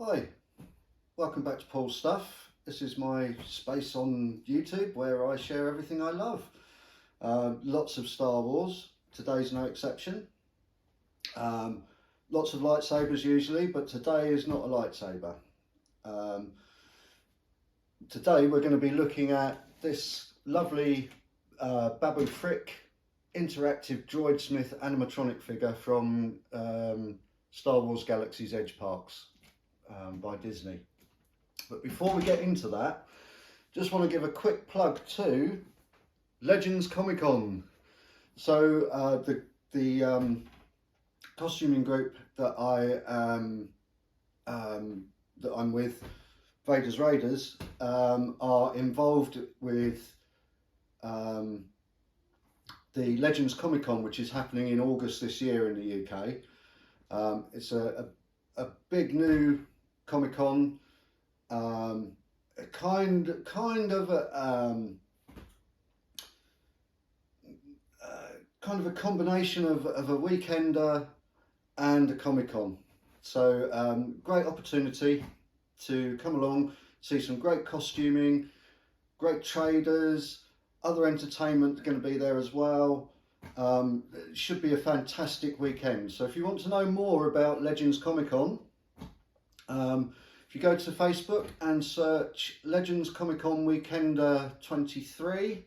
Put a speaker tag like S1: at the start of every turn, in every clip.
S1: Hi, welcome back to Paul's Stuff. This is my space on YouTube where I share everything I love. Lots of Star Wars, today's no exception. Lots of lightsabers usually, but today is not a lightsaber. Today we're going to be looking at this lovely Babu Frik interactive Droidsmith animatronic figure from Star Wars Galaxy's Edge Parks. By Disney. But before we get into that, just want to give a quick plug to Legends Comic Con. So the costuming group that I'm with, Vader's Raiders, are involved with the Legends Comic Con, which is happening in August this year in the UK. It's a big new Comic Con, kind of a combination of a weekender and a Comic Con. So great opportunity to come along, see some great costuming, great traders, other entertainment going to be there as well. It should be a fantastic weekend. So if you want to know more about Legends Comic Con, if you go to Facebook and search Legends Comic Con Weekender 23,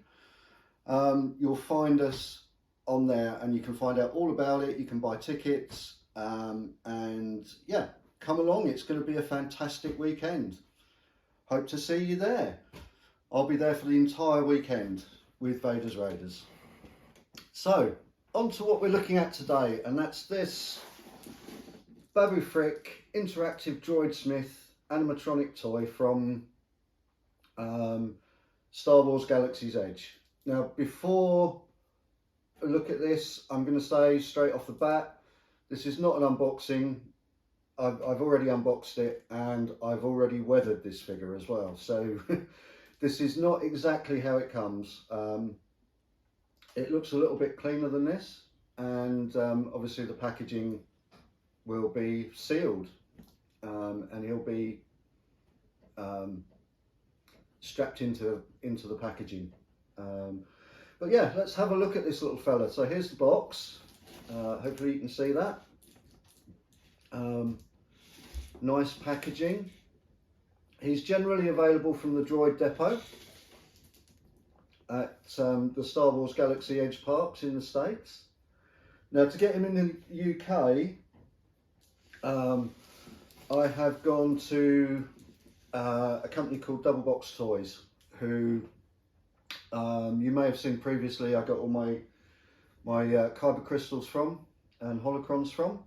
S1: you'll find us on there and you can find out all about it. You can buy tickets, and yeah, come along. It's going to be a fantastic weekend. Hope to see you there. I'll be there for the entire weekend with Vader's Raiders. So, on to what we're looking at today, and that's this Babu Frik interactive Droidsmith animatronic toy from Star Wars Galaxy's Edge. Now, before I look at this, I'm going to say straight off the bat, this is not an unboxing. I've already unboxed it and I've already weathered this figure as well. So this is not exactly how it comes. It looks a little bit cleaner than this, and obviously the packaging will be sealed, and he'll be strapped into the packaging. But yeah, let's have a look at this little fella. So here's the box. Hopefully you can see that. Nice packaging. He's generally available from the Droid Depot at the Star Wars Galaxy Edge Parks in the States. Now, to get him in the UK, I have gone to a company called Double Box Toys, who you may have seen previously. I got all my kyber crystals from and holocrons from.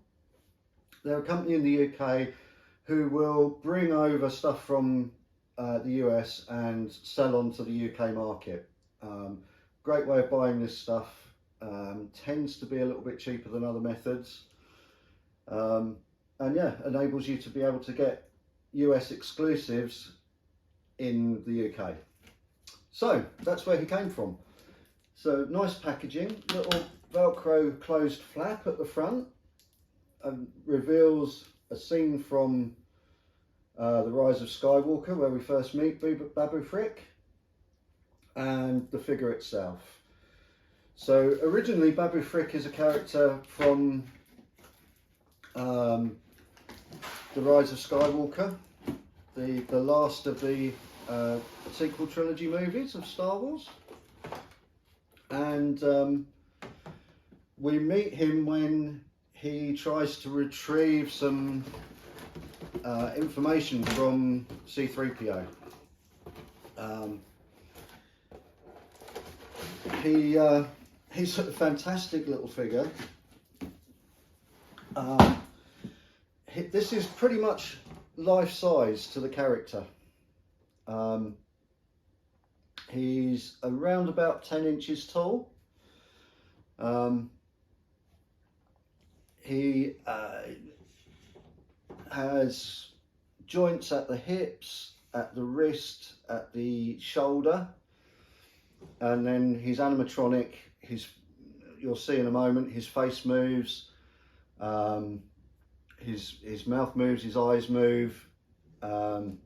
S1: They're a company in the UK who will bring over stuff from the US and sell on to the UK market. Great way of buying this stuff. Tends to be a little bit cheaper than other methods, and yeah, enables you to be able to get US exclusives in the UK. So that's where he came from. So nice packaging, little Velcro closed flap at the front, reveals a scene from The Rise of Skywalker, where we first meet Babu Frik, and the figure itself. So originally Babu Frik is a character from The Rise of Skywalker, the last of the sequel trilogy movies of Star Wars, and we meet him when he tries to retrieve some information from C-3PO. He's a fantastic little figure. This is pretty much life size to the character. He's around about 10 inches tall. He has joints at the hips, at the wrist, at the shoulder, and then he's animatronic. You'll see in a moment, his face moves, his mouth moves, his eyes move, and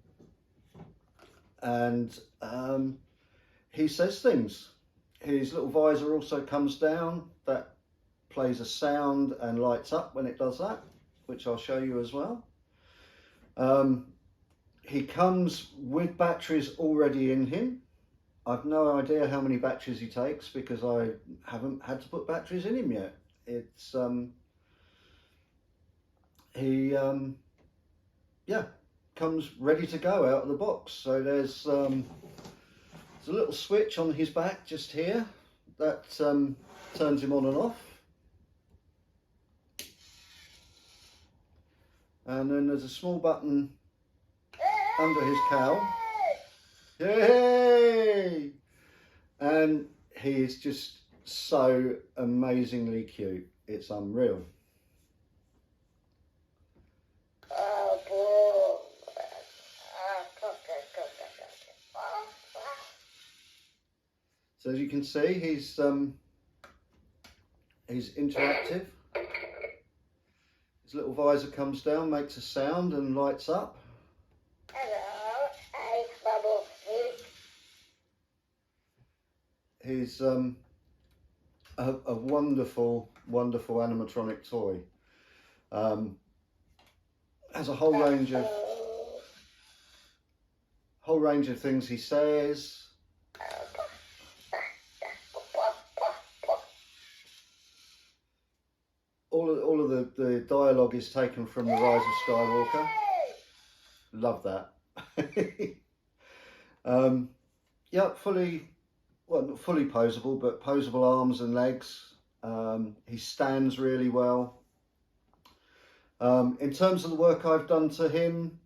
S1: he says things. His little visor also comes down, that plays a sound and lights up when it does that, which I'll show you as well. He comes with batteries already in him. I've no idea how many batteries he takes because I haven't had to put batteries in him yet. It's yeah, comes ready to go out of the box. So there's a little switch on his back just here that turns him on and off. And then there's a small button under his cowl. Hey! And he is just so amazingly cute. It's unreal. So as you can see, he's interactive. His little visor comes down, makes a sound and lights up.
S2: Hello, hey, Babu Frik.
S1: He's a wonderful, wonderful animatronic toy. Has a whole range of things he says. All of the dialogue is taken from The Rise of Skywalker. Love that. Yeah, well, not fully posable, but posable arms and legs. He stands really well. In terms of the work I've done to him,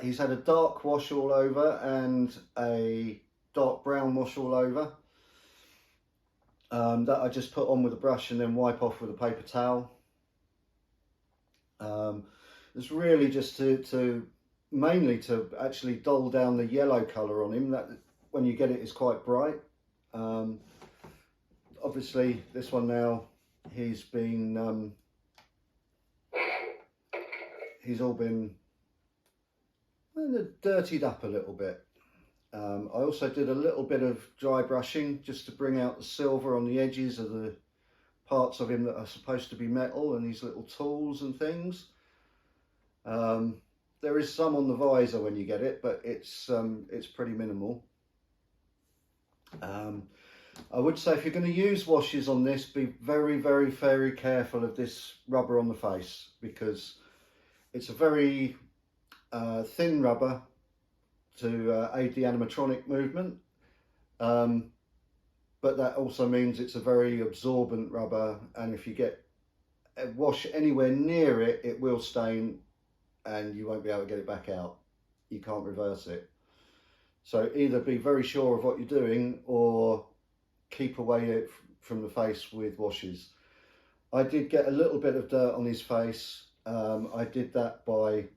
S1: he's had a dark wash all over and a dark brown wash all over. That I just put on with a brush and then wipe off with a paper towel. It's really just mainly to actually dull down the yellow colour on him. That when you get it is quite bright. Obviously this one now, he's all been dirtied up a little bit. I also did a little bit of dry brushing just to bring out the silver on the edges of the parts of him that are supposed to be metal and these little tools and things. There is some on the visor when you get it, but it's pretty minimal. I would say if you're going to use washes on this, be very, very, very careful of this rubber on the face, because it's a very thin rubber to aid the animatronic movement, but that also means it's a very absorbent rubber, and if you get a wash anywhere near it, it will stain and you won't be able to get it back out. You can't reverse it. So either be very sure of what you're doing or keep away from the face with washes. I did get a little bit of dirt on his face. I did that by,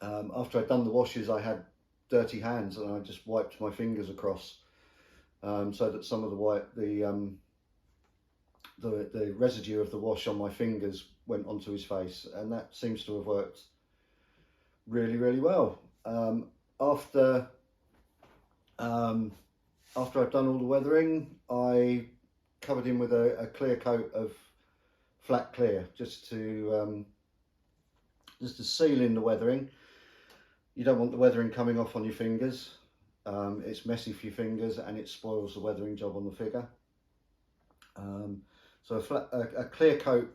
S1: after I'd done the washes, I had dirty hands and I just wiped my fingers across so that some of the residue of the wash on my fingers went onto his face, and that seems to have worked really, really well. After I've done all the weathering, I covered him with a clear coat of flat clear just to seal in the weathering. You don't want the weathering coming off on your fingers. It's messy for your fingers and it spoils the weathering job on the figure. So a clear coat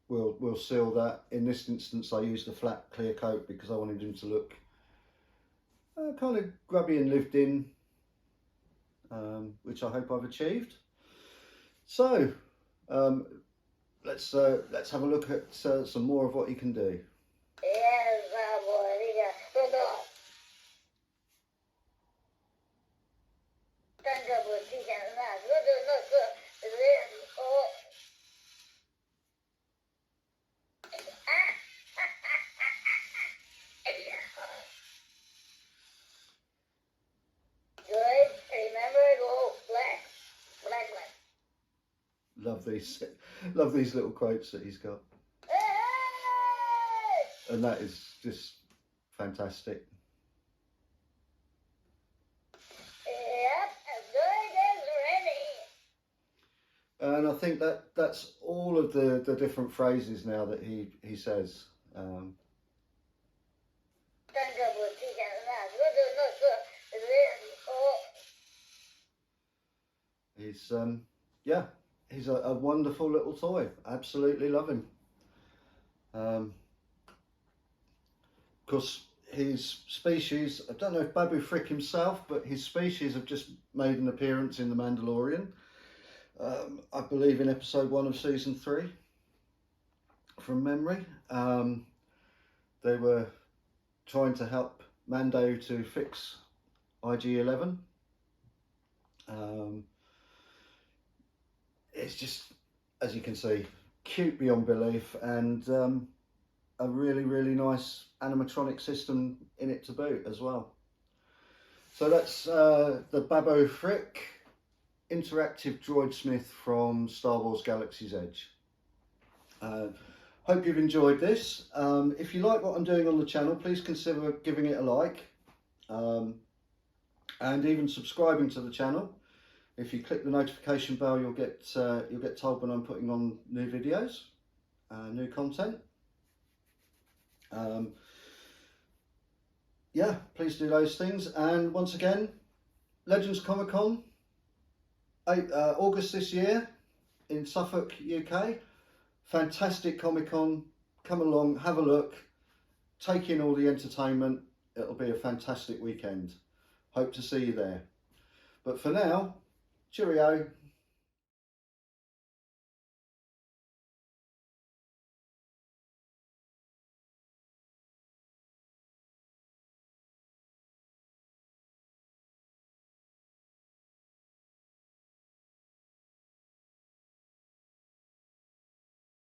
S1: will seal that. In this instance, I used a flat clear coat because I wanted him to look kind of grubby and lived in, which I hope I've achieved. So let's have a look at some more of what you can do. Love these little quotes that he's got, and that is just fantastic.
S2: Yep, the droid is ready.
S1: And I think that's all of the different phrases now that he says. He's yeah, he's a wonderful little toy. Absolutely love him. Of course, his species, I don't know if Babu Frik himself, but his species have just made an appearance in The Mandalorian. I believe in episode 1 of season 3, from memory. They were trying to help Mando to fix IG-11. It's just, as you can see, cute beyond belief, and a really, really nice animatronic system in it to boot as well. So that's the Babu Frik interactive Droidsmith from Star Wars Galaxy's Edge. Hope you've enjoyed this. If you like what I'm doing on the channel, please consider giving it a like, and even subscribing to the channel. If you click the notification bell, you'll get told when I'm putting on new videos, new content. Yeah, please do those things. And once again, Legends Comic Con, August this year in Suffolk, UK. Fantastic Comic Con. Come along, have a look, take in all the entertainment. It'll be a fantastic weekend. Hope to see you there. But for now, cheerio.